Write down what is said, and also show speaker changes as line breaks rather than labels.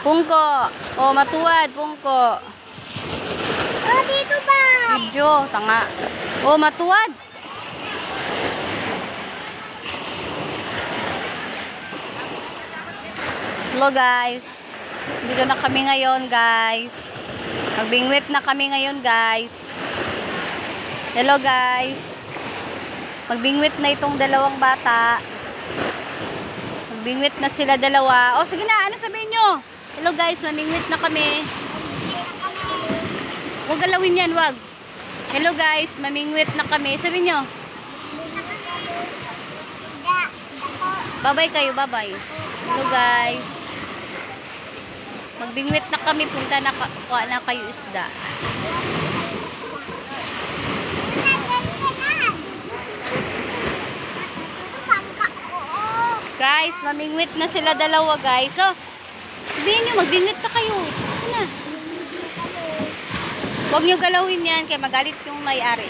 Pungko. Oh, matuwad, pungko.
Oh, dito ba?
Video, tanga. Oh, matuwad. Hello guys. Dito na kami ngayon, guys. Magbingwit na kami ngayon, guys. Hello guys. Magbingwit na itong dalawang bata. Magbingwit na sila dalawa. Oh, sige na, ano sabihin nyo? Hello guys, mamingwit na kami. Huwag galawin yan, wag. Hello guys, mamingwit na kami. Sabihin nyo. Bye-bye kayo, bye-bye. Hello guys. Magbingwit na kami, punta na kayo isda. Guys, mamingwit na sila dalawa, guys. So, sabihin nyo, magbingwit na kayo. Ano na? Huwag nyo galawin yan, kaya magalit yung may-ari.